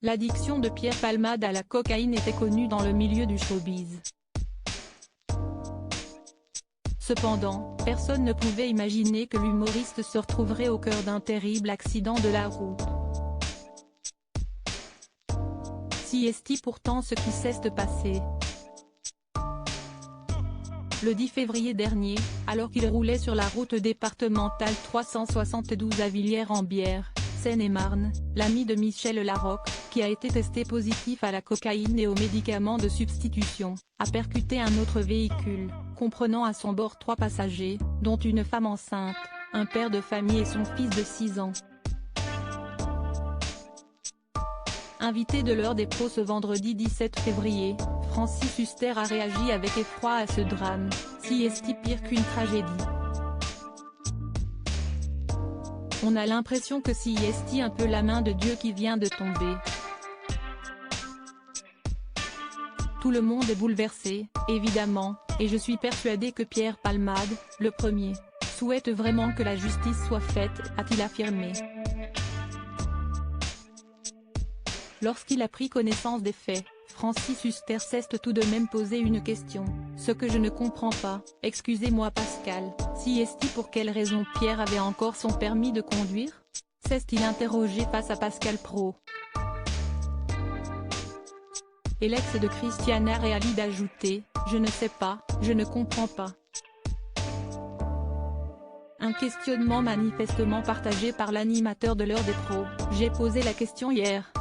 L'addiction de Pierre Palmade à la cocaïne était connue dans le milieu du showbiz. Cependant, personne ne pouvait imaginer que l'humoriste se retrouverait au cœur d'un terrible accident de la route. Si est pourtant ce qui cesse de passer. Le 10 février dernier, alors qu'il roulait sur la route départementale 372 à Villiers-en-Bière, Seine-et-Marne, l'ami de Michel Larocque, qui a été testé positif à la cocaïne et aux médicaments de substitution, a percuté un autre véhicule, comprenant à son bord 3 passagers, dont une femme enceinte, un père de famille et son fils de 6 ans. Invité de l'heure des pros ce vendredi 17 février, Francis Huster a réagi avec effroi à ce drame, si est pire qu'une tragédie. On a l'impression que si est un peu la main de Dieu qui vient de tomber. Tout le monde est bouleversé, évidemment, et je suis persuadé que Pierre Palmade, le premier, souhaite vraiment que la justice soit faite, a-t-il affirmé. Lorsqu'il a pris connaissance des faits, Francis Huster s'est tout de même posé une question, ce que je ne comprends pas, excusez-moi Pascal, si est pour quelle raison Pierre avait encore son permis de conduire? S'est-il interrogé face à Pascal Praud. Et l'ex de Christiana Reali d'ajouter, je ne sais pas, je ne comprends pas. Un questionnement manifestement partagé par l'animateur de l'heure des pros, j'ai posé la question hier.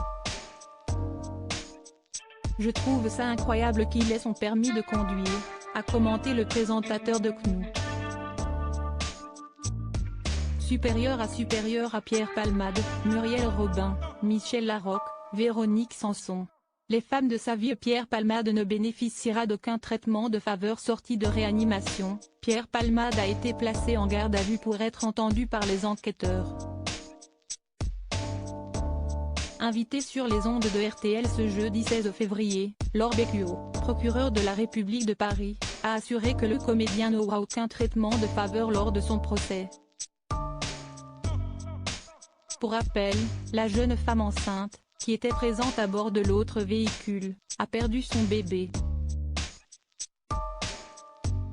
Je trouve ça incroyable qu'il ait son permis de conduire, a commenté le présentateur de CNU. Supérieur à Pierre Palmade, Muriel Robin, Michel Larocque, Véronique Sanson. Les femmes de sa vie. Pierre Palmade ne bénéficiera d'aucun traitement de faveur sorti de réanimation. Pierre Palmade a été placé en garde à vue pour être entendu par les enquêteurs. Invité sur les ondes de RTL ce jeudi 16 février, Laure Becquio, procureur de la République de Paris, a assuré que le comédien n'aura aucun traitement de faveur lors de son procès. Pour rappel, la jeune femme enceinte, qui était présente à bord de l'autre véhicule, a perdu son bébé.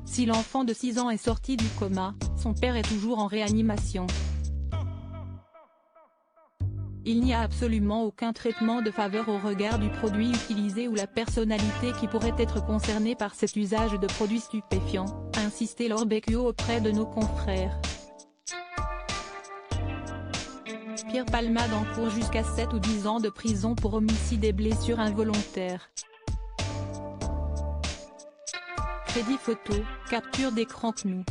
Si l'enfant de 6 ans est sorti du coma, son père est toujours en réanimation. Il n'y a absolument aucun traitement de faveur au regard du produit utilisé ou la personnalité qui pourrait être concernée par cet usage de produits stupéfiants, a insisté Laure Becquio auprès de nos confrères. Pierre Palmade encourt jusqu'à 7 ou 10 ans de prison pour homicide et blessures involontaires. Crédit photo, capture d'écran CNU.